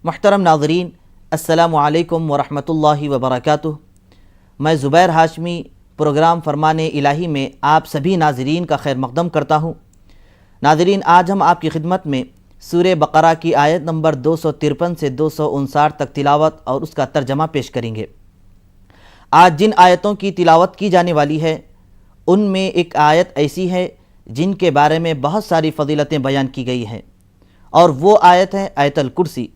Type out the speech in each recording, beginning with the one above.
محترم ناظرین، السلام علیکم ورحمۃ اللہ وبرکاتہ۔ میں زبیر ہاشمی پروگرام فرمان الہی میں آپ سبھی ناظرین کا خیر مقدم کرتا ہوں۔ ناظرین، آج ہم آپ کی خدمت میں سورہ بقرہ کی آیت نمبر 253 سے 259 تک تلاوت اور اس کا ترجمہ پیش کریں گے۔ آج جن آیتوں کی تلاوت کی جانے والی ہے ان میں ایک آیت ایسی ہے جن کے بارے میں بہت ساری فضیلتیں بیان کی گئی ہیں، اور وہ آیت ہے آیت الکرسی۔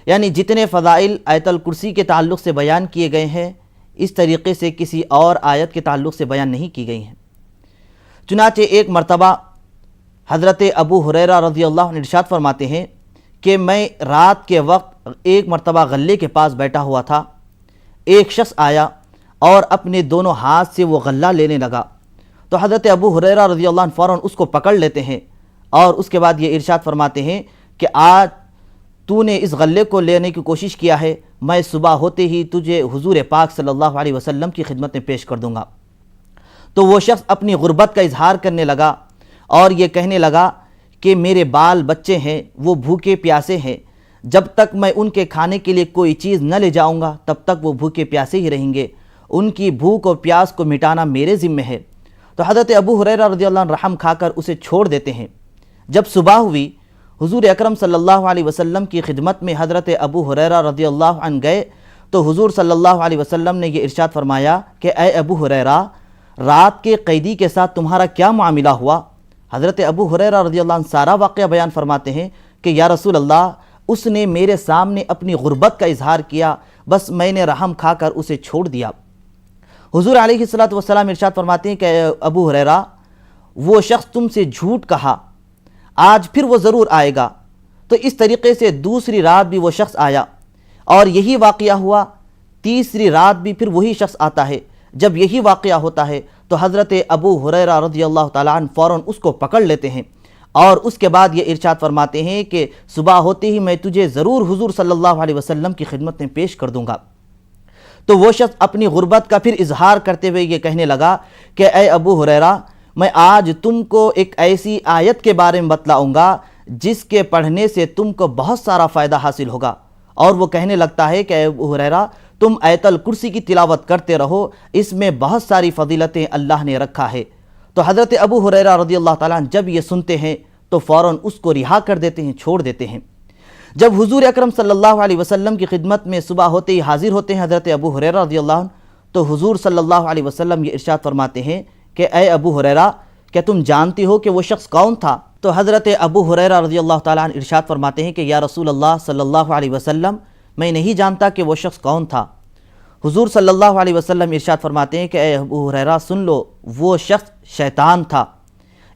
یعنی جتنے فضائل آیت الکرسی کے تعلق سے بیان کیے گئے ہیں اس طریقے سے کسی اور آیت کے تعلق سے بیان نہیں کی گئی ہیں۔ چنانچہ ایک مرتبہ حضرت ابو ہریرہ رضی اللہ عنہ ارشاد فرماتے ہیں کہ میں رات کے وقت ایک مرتبہ غلے کے پاس بیٹھا ہوا تھا، ایک شخص آیا اور اپنے دونوں ہاتھ سے وہ غلہ لینے لگا، تو حضرت ابو ہریرہ رضی اللہ عنہ فوراً اس کو پکڑ لیتے ہیں اور اس کے بعد یہ ارشاد فرماتے ہیں کہ آج تو نے اس غلے کو لینے کی کوشش کیا ہے، میں صبح ہوتے ہی تجھے حضور پاک صلی اللہ علیہ وسلم کی خدمت میں پیش کر دوں گا۔ تو وہ شخص اپنی غربت کا اظہار کرنے لگا اور یہ کہنے لگا کہ میرے بال بچے ہیں، وہ بھوکے پیاسے ہیں، جب تک میں ان کے کھانے کے لیے کوئی چیز نہ لے جاؤں گا تب تک وہ بھوکے پیاسے ہی رہیں گے، ان کی بھوک اور پیاس کو مٹانا میرے ذمہ ہے۔ تو حضرت ابو ہریرہ رضی اللہ عنہ رحم کھا کر اسے چھوڑ دیتے ہیں۔ جب صبح ہوئی، حضور اکرم صلی اللہ علیہ وسلم کی خدمت میں حضرت ابو ہریرہ رضی اللہ عنہ گئے تو حضور صلی اللہ علیہ وسلم نے یہ ارشاد فرمایا کہ اے ابو ہریرہ، رات کے قیدی کے ساتھ تمہارا کیا معاملہ ہوا؟ حضرت ابو ہریرہ رضی اللہ عنہ سارا واقعہ بیان فرماتے ہیں کہ یا رسول اللہ، اس نے میرے سامنے اپنی غربت کا اظہار کیا، بس میں نے رحم کھا کر اسے چھوڑ دیا۔ حضور علیہ الصلوۃ والسلام ارشاد فرماتے ہیں کہ اے ابو ہریرہ، وہ شخص تم سے جھوٹ کہا، آج پھر وہ ضرور آئے گا۔ تو اس طریقے سے دوسری رات بھی وہ شخص آیا اور یہی واقعہ ہوا، تیسری رات بھی پھر وہی شخص آتا ہے۔ جب یہی واقعہ ہوتا ہے تو حضرت ابو ہریرہ رضی اللہ تعالیٰ عنہ فوراً اس کو پکڑ لیتے ہیں اور اس کے بعد یہ ارشاد فرماتے ہیں کہ صبح ہوتے ہی میں تجھے ضرور حضور صلی اللہ علیہ وسلم کی خدمت میں پیش کر دوں گا۔ تو وہ شخص اپنی غربت کا پھر اظہار کرتے ہوئے یہ کہنے لگا کہ اے ابو ہریرہ، میں آج تم کو ایک ایسی آیت کے بارے میں بتلاؤں گا جس کے پڑھنے سے تم کو بہت سارا فائدہ حاصل ہوگا۔ اور وہ کہنے لگتا ہے کہ اے ابو ہریرہ، تم آیت الکرسی کی تلاوت کرتے رہو، اس میں بہت ساری فضیلتیں اللہ نے رکھا ہے۔ تو حضرت ابو ہریرہ رضی اللہ تعالیٰ عنہ جب یہ سنتے ہیں تو فوراً اس کو رہا کر دیتے ہیں، چھوڑ دیتے ہیں۔ جب حضور اکرم صلی اللہ علیہ وسلم کی خدمت میں صبح ہوتے ہی حاضر ہوتے ہیں حضرت ابو ہریرہ رضی اللہ عنہ، تو حضور صلی اللہ علیہ وسلم یہ ارشاد فرماتے ہیں کہ اے ابو ہریرہ، کیا تم جانتے ہو کہ وہ شخص کون تھا؟ تو حضرت ابو ہریرہ رضی اللہ تعالیٰ عنہ ارشاد فرماتے ہیں کہ یا رسول اللہ صلی اللہ علیہ وسلم، میں نہیں جانتا کہ وہ شخص کون تھا۔ حضور صلی اللہ علیہ وسلم ارشاد فرماتے ہیں کہ اے ابو ہریرہ سن لو، وہ شخص شیطان تھا،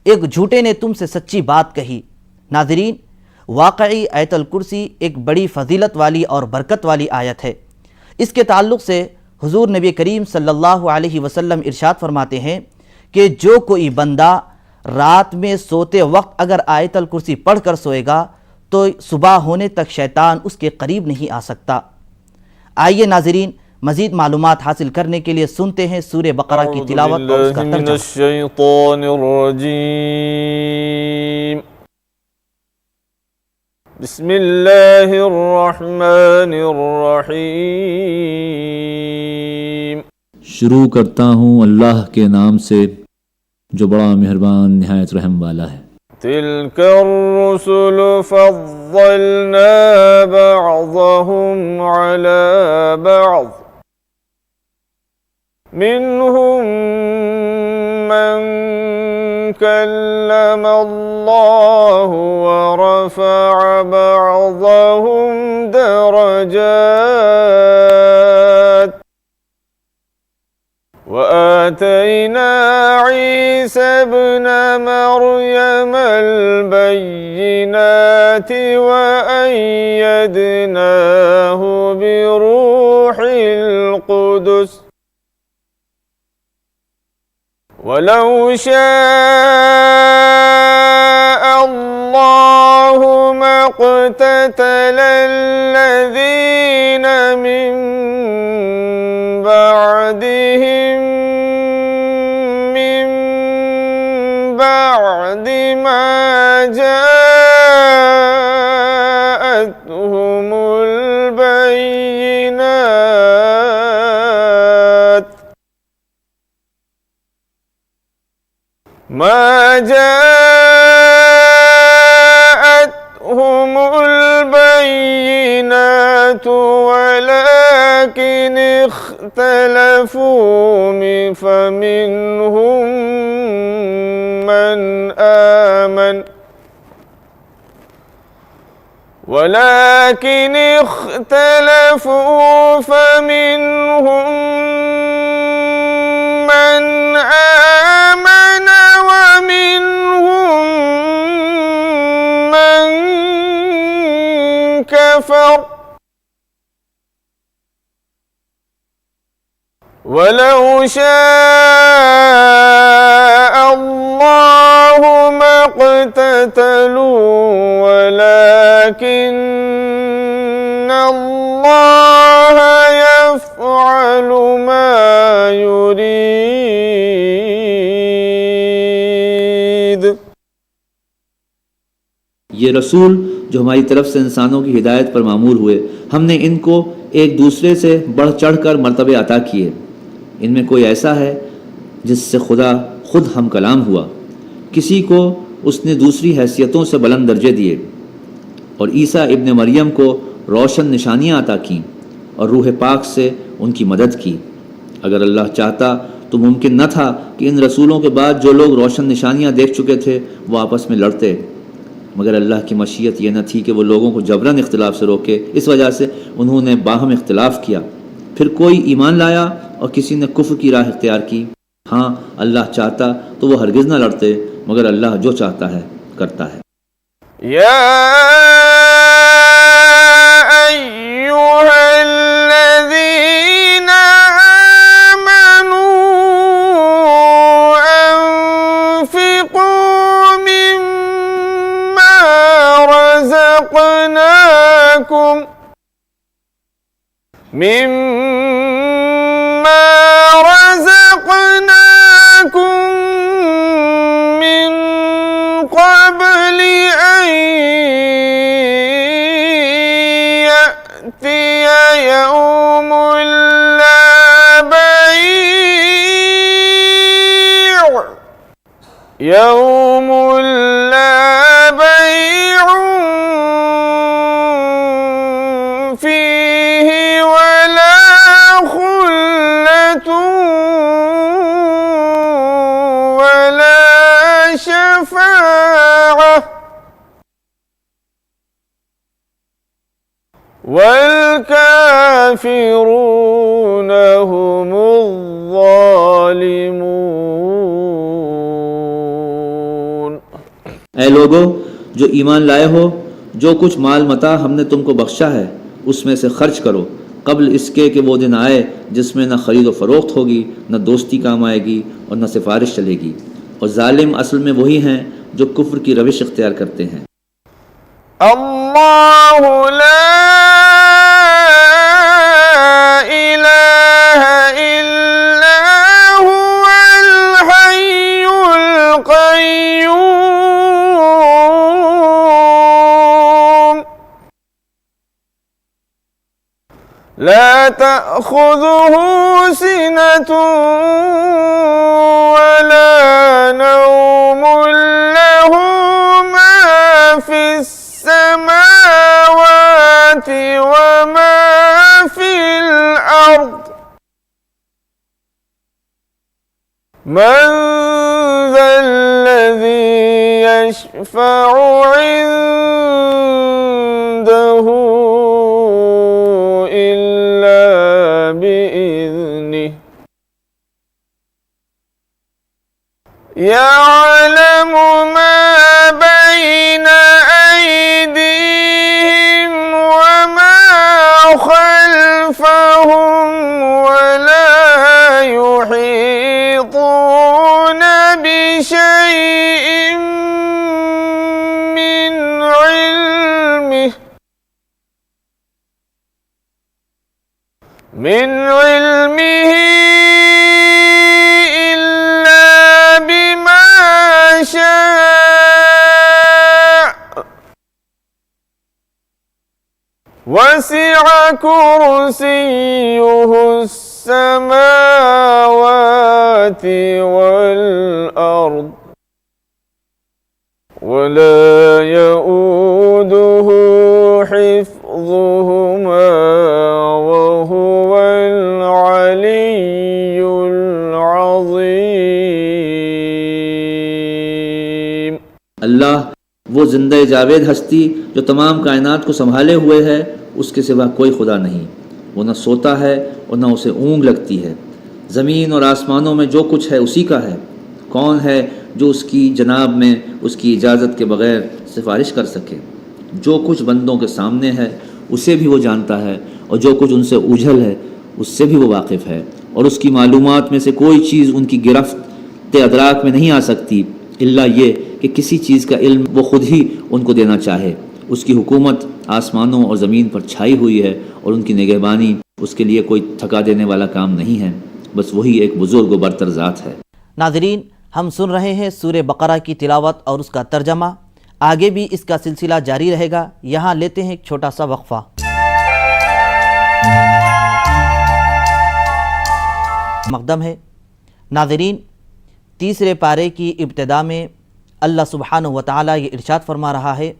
ایک جھوٹے نے تم سے سچی بات کہی۔ ناظرین، واقعی آیت الکرسی ایک بڑی فضیلت والی اور برکت والی آیت ہے۔ اس کے تعلق سے حضور نبی کریم صلی اللہ علیہ وسلم ارشاد فرماتے ہیں کہ جو کوئی بندہ رات میں سوتے وقت اگر آیت الکرسی پڑھ کر سوئے گا تو صبح ہونے تک شیطان اس کے قریب نہیں آ سکتا۔ آئیے ناظرین، مزید معلومات حاصل کرنے کے لیے سنتے ہیں سورہ بقرہ کی تلاوت اور اس کا من ترجمہ۔ الشیطان الرجیم، بسم اللہ الرحمن الرحیم۔ شروع کرتا ہوں اللہ کے نام سے جو بڑا مہربان نہایت رحم والا ہے۔ تلک الرسل فضلنا بعضهم على بعض منهم من كلم الله ورفع بعضهم درجات وآتينا عيسى ابن مريم البينات وأيدناه بروح القدس ولو شاء الله ما اقتتل الذين من بعدهم من بعد ما جاءتهم البينات ما جاءتهم البينات ولكن اختلفوا فمنهم من آمن ولكن اختلفوا فمنهم من آمن ومنهم من كفر ولو شاء الله ما اقتتلوا ولكن الله يفعل ما يريد۔ یہ رسول جو ہماری طرف سے انسانوں کی ہدایت پر معمور ہوئے، ہم نے ان کو ایک دوسرے سے بڑھ چڑھ کر مرتبے عطا کیے۔ ان میں کوئی ایسا ہے جس سے خدا خود ہم کلام ہوا، کسی کو اس نے دوسری حیثیتوں سے بلند درجے دیے، اور عیسیٰ ابن مریم کو روشن نشانیاں عطا کیں اور روح پاک سے ان کی مدد کی۔ اگر اللہ چاہتا تو ممکن نہ تھا کہ ان رسولوں کے بعد جو لوگ روشن نشانیاں دیکھ چکے تھے وہ آپس میں لڑتے، مگر اللہ کی مشیت یہ نہ تھی کہ وہ لوگوں کو جبراً اختلاف سے روکے، اس وجہ سے انہوں نے باہم اختلاف کیا۔ پھر کوئی ایمان لایا اور کسی نے کفر کی راہ اختیار کی۔ ہاں اللہ چاہتا تو وہ ہرگز نہ لڑتے، مگر اللہ جو چاہتا ہے کرتا ہے۔ یا ایھا الذین آمنوا انفقوا مما رزقناکم من قبل أن يأتي يوم لا بيع فيه ولا خلة ولا شفاعة والكافرون هم الظالمون۔ اے لوگو جو ایمان لائے ہو، جو کچھ مال متاع ہم نے تم کو بخشا ہے اس میں سے خرچ کرو، قبل اس کے کہ وہ دن آئے جس میں نہ خرید و فروخت ہوگی، نہ دوستی کام آئے گی اور نہ سفارش چلے گی، اور ظالم اصل میں وہی ہیں جو کفر کی روش اختیار کرتے ہیں۔ اللہ لا الہ الا هو الحی القیوم لا تأخذه سنة ولا نوم له ما في السماوات وما في الأرض من ذا الذي يشفع عنده إلا بإذنه يعلم ما بين أيديهم وما خلفهم ولا يحيطون بشيء من علمه إلا بما شاء وسع كرسيه السماوات والأرض ولا يؤوده حفظهما وهو العلي العظيم. اللہ وہ زندہ جاوید ہستی جو تمام کائنات کو سنبھالے ہوئے ہے، اس کے سوا کوئی خدا نہیں. وہ نہ سوتا ہے اور نہ اسے اونگ لگتی ہے. زمین اور آسمانوں میں جو کچھ ہے اسی کا ہے. کون ہے جو اس کی جناب میں اس کی اجازت کے بغیر سفارش کر سکے؟ جو کچھ بندوں کے سامنے ہے اسے بھی وہ جانتا ہے، اور جو کچھ ان سے اوجھل ہے اس سے بھی وہ واقف ہے. اور اس کی معلومات میں سے کوئی چیز ان کی گرفت ادراک میں نہیں آ سکتی الا یہ کہ کسی چیز کا علم وہ خود ہی ان کو دینا چاہے. اس کی حکومت آسمانوں اور زمین پر چھائی ہوئی ہے، اور ان کی نگہبانی اس کے لیے کوئی تھکا دینے والا کام نہیں ہے. بس وہی ایک بزرگ و برتر ذات ہے. ناظرین، ہم سن رہے ہیں سورہ بقرہ کی تلاوت اور اس کا ترجمہ. آگے بھی اس کا سلسلہ جاری رہے گا. یہاں لیتے ہیں ایک چھوٹا سا وقفہ. مقدم ہے. ناظرین، تیسرے پارے کی ابتدا میں اللہ سبحانہ و تعالی یہ ارشاد فرما رہا ہے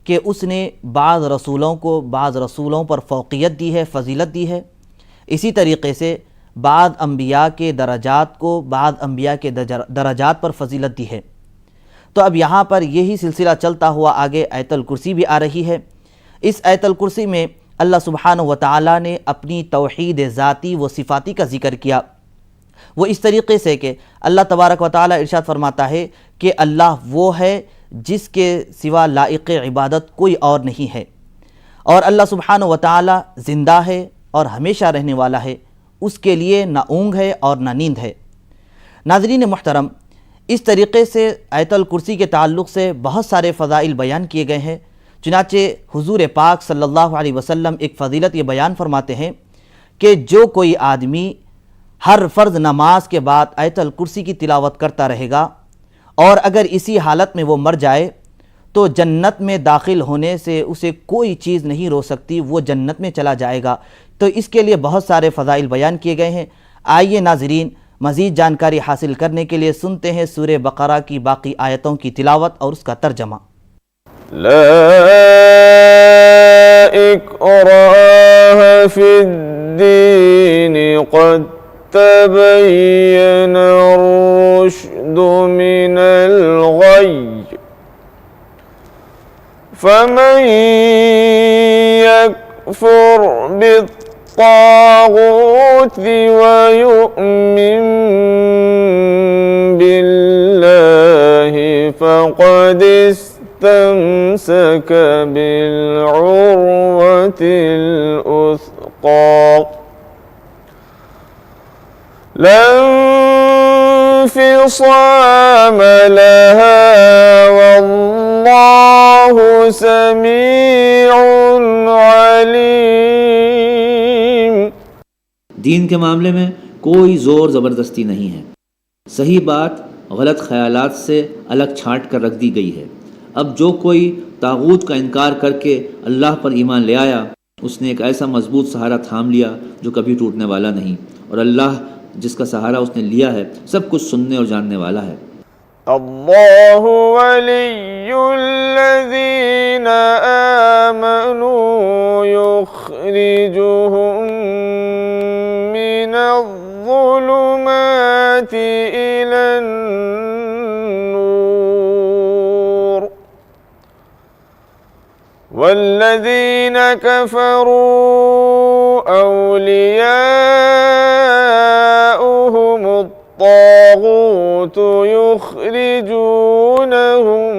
کہ اس نے بعض رسولوں کو بعض رسولوں پر فوقیت دی ہے، فضیلت دی ہے. اسی طریقے سے بعض انبیاء کے درجات کو بعض انبیاء کے درجات پر فضیلت دی ہے. تو اب یہاں پر یہی سلسلہ چلتا ہوا آگے آیت الکرسی بھی آ رہی ہے. اس آیت الکرسی میں اللہ سبحانہ و تعالی نے اپنی توحید ذاتی و صفاتی کا ذکر کیا. وہ اس طریقے سے کہ اللہ تبارک و تعالی ارشاد فرماتا ہے کہ اللہ وہ ہے جس کے سوا لائق عبادت کوئی اور نہیں ہے، اور اللہ سبحانہ و تعالی زندہ ہے اور ہمیشہ رہنے والا ہے. اس کے لیے نہ اونگ ہے اور نہ نیند ہے. ناظرین محترم، اس طریقے سے آیت الکرسی کے تعلق سے بہت سارے فضائل بیان کیے گئے ہیں. چنانچہ حضور پاک صلی اللہ علیہ وسلم ایک فضیلت یہ بیان فرماتے ہیں کہ جو کوئی آدمی ہر فرض نماز کے بعد آیت الکرسی کی تلاوت کرتا رہے گا اور اگر اسی حالت میں وہ مر جائے تو جنت میں داخل ہونے سے اسے کوئی چیز نہیں روک سکتی، وہ جنت میں چلا جائے گا. تو اس کے لیے بہت سارے فضائل بیان کیے گئے ہیں. آئیے ناظرین، مزید جانکاری حاصل کرنے کے لیے سنتے ہیں سورہ بقرہ کی باقی آیتوں کی تلاوت اور اس کا ترجمہ. لا اکراہ فی الدین قد تبین الرشد من الغی فمن یکفر بالطاغوت ویؤمن باللہ فقد استمسك بالعروة الأثقى لا انفصام لها والله سميع عليم. دین کے معاملے میں کوئی زور زبردستی نہیں ہے. صحیح بات غلط خیالات سے الگ چھانٹ کر رکھ دی گئی ہے. اب جو کوئی طاغوت کا انکار کر کے اللہ پر ایمان لے آیا، اس نے ایک ایسا مضبوط سہارا تھام لیا جو کبھی ٹوٹنے والا نہیں، اور اللہ جس کا سہارا اس نے لیا ہے سب کچھ سننے اور جاننے والا ہے. اللہ ولی الذین آمنوا یخرجهم من الظلمات إلى النور والذین كفروا أولیاؤهم الطاغوت يخرجونهم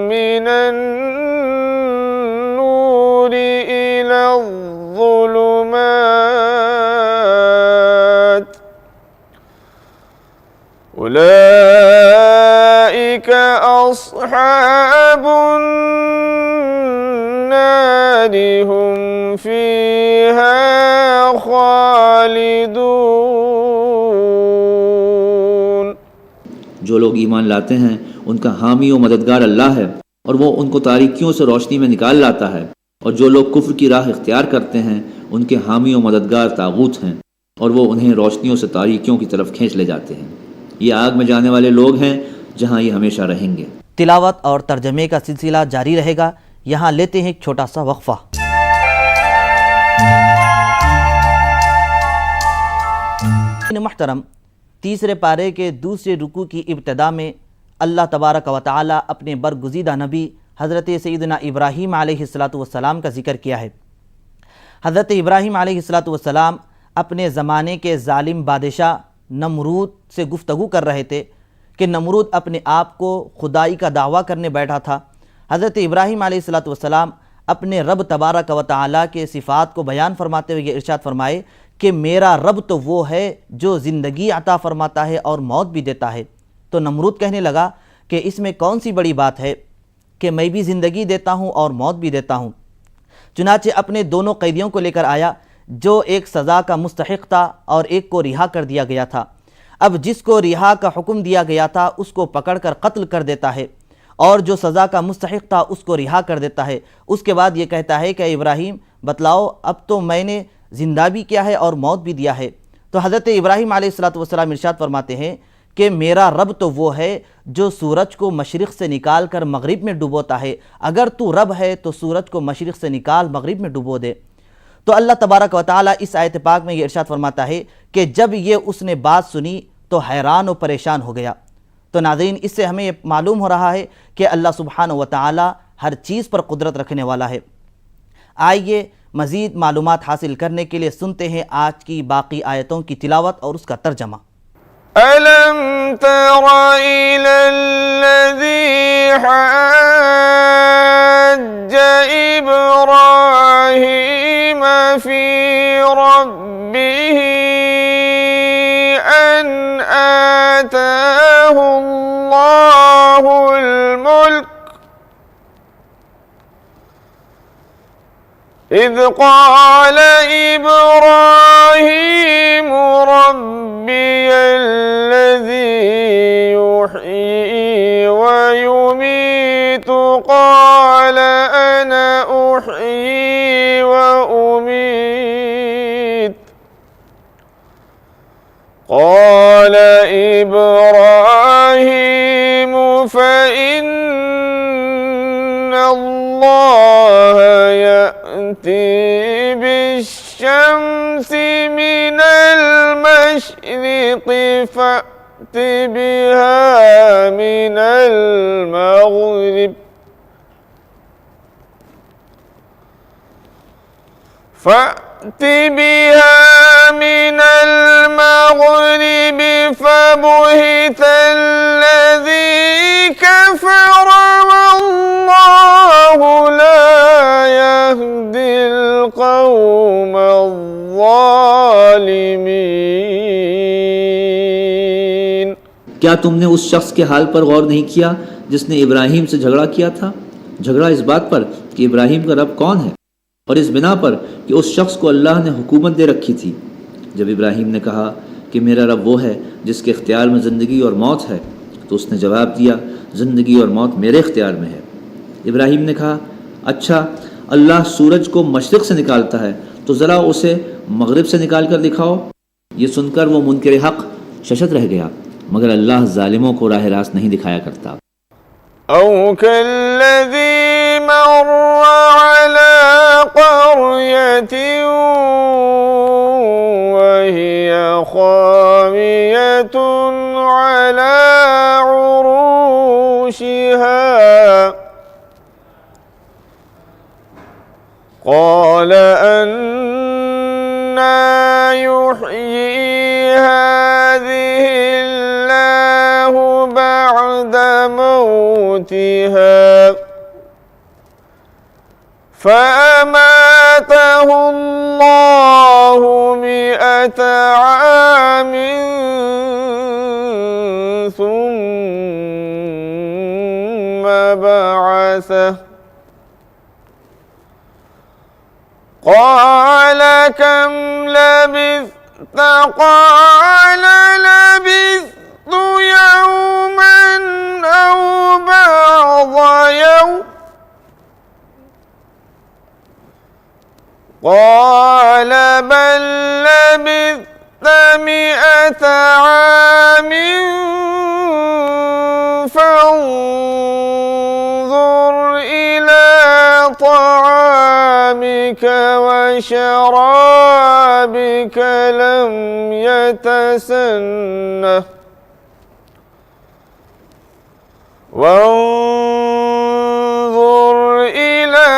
من النور إلى الظلمات أولئك أصحاب النار هم فيها خالدون. جو لوگ ایمان لاتے ہیں ان کا حامی و مددگار اللہ ہے، اور وہ ان کو تاریکیوں سے روشنی میں نکال لاتا ہے. اور جو لوگ کفر کی راہ اختیار کرتے ہیں ان کے حامی و مددگار طاغوت ہیں، اور وہ انہیں روشنیوں سے تاریکیوں کی طرف کھینچ لے جاتے ہیں۔ یہ آگ میں جانے والے لوگ ہیں جہاں یہ ہمیشہ رہیں گے۔ تلاوت اور ترجمے کا سلسلہ جاری رہے گا۔ یہاں لیتے ہیں ایک چھوٹا سا وقفہ۔ محترم، تیسرے پارے کے دوسرے رکوع کی ابتدا میں اللہ تبارک و تعالی اپنے برگزیدہ نبی حضرت سیدنا ابراہیم علیہ السلام کا ذکر کیا ہے۔ حضرت ابراہیم علیہ السلام اپنے زمانے کے ظالم بادشاہ نمرود سے گفتگو کر رہے تھے کہ نمرود اپنے آپ کو خدائی کا دعویٰ کرنے بیٹھا تھا۔ حضرت ابراہیم علیہ السلام اپنے رب تبارک و تعالی کے صفات کو بیان فرماتے ہوئے یہ ارشاد فرمائے کہ میرا رب تو وہ ہے جو زندگی عطا فرماتا ہے اور موت بھی دیتا ہے۔ تو نمرود کہنے لگا کہ اس میں کون سی بڑی بات ہے کہ میں بھی زندگی دیتا ہوں اور موت بھی دیتا ہوں۔ چنانچہ اپنے دونوں قیدیوں کو لے کر آیا، جو ایک سزا کا مستحق تھا اور ایک کو رہا کر دیا گیا تھا۔ اب جس کو رہا کا حکم دیا گیا تھا اس کو پکڑ کر قتل کر دیتا ہے، اور جو سزا کا مستحق تھا اس کو رہا کر دیتا ہے۔ اس کے بعد یہ کہتا ہے کہ ابراہیم بتلاؤ، اب تو میں نے زندہ بھی کیا ہے اور موت بھی دیا ہے۔ تو حضرت ابراہیم علیہ السلام ارشاد فرماتے ہیں کہ میرا رب تو وہ ہے جو سورج کو مشرق سے نکال کر مغرب میں ڈبوتا ہے۔ اگر تو رب ہے تو سورج کو مشرق سے نکال مغرب میں ڈبو دے۔ تو اللہ تبارک و تعالی اس آیت پاک میں یہ ارشاد فرماتا ہے کہ جب یہ اس نے بات سنی تو حیران و پریشان ہو گیا۔ تو ناظرین، اس سے ہمیں یہ معلوم ہو رہا ہے کہ اللہ سبحانہ و تعالی ہر چیز پر قدرت رکھنے والا ہے۔ آئیے مزید معلومات حاصل کرنے کے لیے سنتے ہیں آج کی باقی آیتوں کی تلاوت اور اس کا ترجمہ۔ أَلَمْ تَرَ إِلَى الَّذِي حَاجَّ إِبْرَاهِيمَ فِي رَبِّهِ أَنْ آتَاهُ اللَّهُ الْمُلْكَ إِذْ قَالَ إِبْرَاهِيمُ رَبِّيَ الَّذِي يُحْيِي وَيُمِيتُ قَالَ أَنَا أُحْيِي وَأُمِيتُ قَالَ إِبْرَاهِيمُ فَإِنَّ اللَّهَ يَأْتِي بِالشَّمْسِ مِنَ الْمَشْرِقِ فَأْتِ بِهَا مِنَ الْمَغْرِبِ فَبُهِتَ الَّذِي كَفَرَ وَاللَّهُ لَا يَهْدِي الْقَوْمَ الظَّالِمِينَ۔ کیا تم نے اس شخص کے حال پر غور نہیں کیا جس نے ابراہیم سے جھگڑا کیا تھا؟ جھگڑا اس بات پر کہ ابراہیم کا رب کون ہے، اور اس بنا پر کہ اس شخص کو اللہ نے حکومت دے رکھی تھی۔ جب ابراہیم نے کہا کہ میرا رب وہ ہے جس کے اختیار میں زندگی اور موت ہے، تو اس نے جواب دیا زندگی اور موت میرے اختیار میں ہے۔ ابراہیم نے کہا اچھا، اللہ سورج کو مشرق سے نکالتا ہے تو ذرا اسے مغرب سے نکال کر دکھاؤ۔ یہ سن کر وہ منکر حق ششت رہ گیا، مگر اللہ ظالموں کو راہ راست نہیں دکھایا کرتا۔ أَوْ كَالَّذِي مَرَّ عَلَى قَرْيَةٍ وَهِيَ خَاوِيَةٌ عَلَى عُرُوشِهَا قَالَ أَنَّىٰ يُحْيِي هَٰذِهِ اللَّهُ بَعْدَ مَوْتِهَا فَأَمَاتَهُ اللَّهُ 100 عَامٍ ثُمَّ بَعَثَهُ قَالَ كَمْ لَبِثْتَ قَالَ لَبِثْتُ يَوْمًا أَوْ بَعْضَ يَوْمٍ قال بل لبثت 100 عام فانظر إلى طعامك وشرابك لم يتسنه وانظر إلى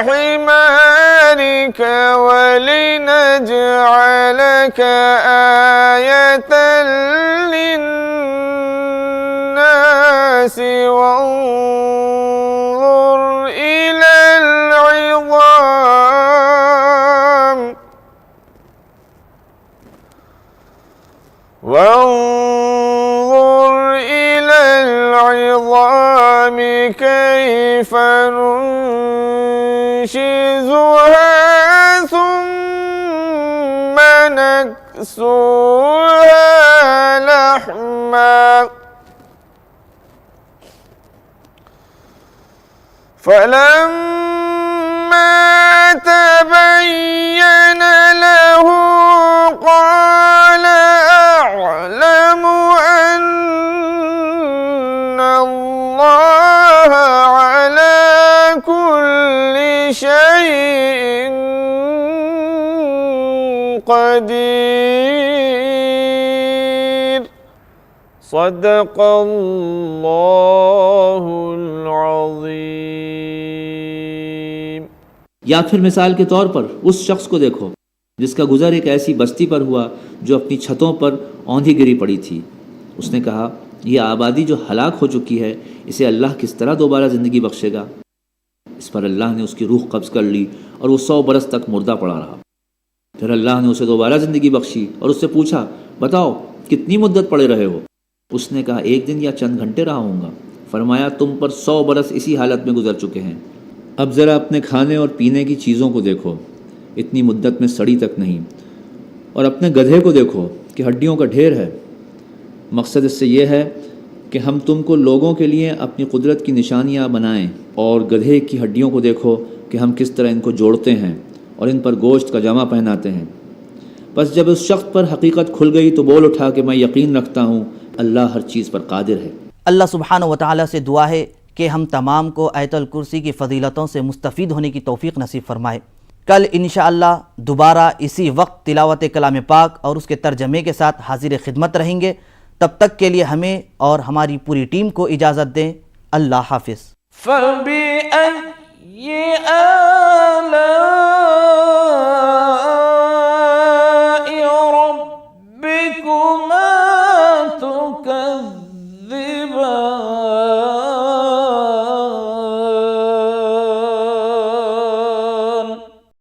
حمارك ولنجعلك آية للناس وانظر إلى العظام كيف ننشزها ثم نكسوها لحما فلما تبين له قال أعلم أن الله على كل شيء قدير صدق اللہ العظیم۔ یا پھر مثال کے طور پر اس شخص کو دیکھو جس کا گزر ایک ایسی بستی پر ہوا جو اپنی چھتوں پر اوندھی گری پڑی تھی۔ اس نے کہا یہ آبادی جو ہلاک ہو چکی ہے اسے اللہ کس طرح دوبارہ زندگی بخشے گا؟ اس پر اللہ نے اس کی روح قبض کر لی اور وہ 100 برس تک مردہ پڑا رہا۔ پھر اللہ نے اسے دوبارہ زندگی بخشی اور اس سے پوچھا بتاؤ کتنی مدت پڑے رہے ہو؟ اس نے کہا 1 دن یا چند گھنٹے رہا ہوں گا۔ فرمایا تم پر 100 برس اسی حالت میں گزر چکے ہیں۔ اب ذرا اپنے کھانے اور پینے کی چیزوں کو دیکھو، اتنی مدت میں سڑی تک نہیں، اور اپنے گدھے کو دیکھو کہ ہڈیوں کا ڈھیر ہے۔ مقصد اس سے یہ ہے کہ ہم تم کو لوگوں کے لیے اپنی قدرت کی نشانیاں بنائیں، اور گدھے کی ہڈیوں کو دیکھو کہ ہم کس طرح ان کو جوڑتے ہیں اور ان پر گوشت کا جامہ پہناتے ہیں۔ بس جب اس شخص پر حقیقت کھل گئی تو بول اٹھا کہ میں یقین رکھتا ہوں اللہ ہر چیز پر قادر ہے۔ اللہ سبحانہ و تعالیٰ سے دعا ہے کہ ہم تمام کو آیت الکرسی کی فضیلتوں سے مستفید ہونے کی توفیق نصیب فرمائے۔ کل انشاءاللہ دوبارہ اسی وقت تلاوت کلام پاک اور اس کے ترجمے کے ساتھ حاضر خدمت رہیں گے۔ تب تک کے لیے ہمیں اور ہماری پوری ٹیم کو اجازت دیں۔ اللہ حافظ۔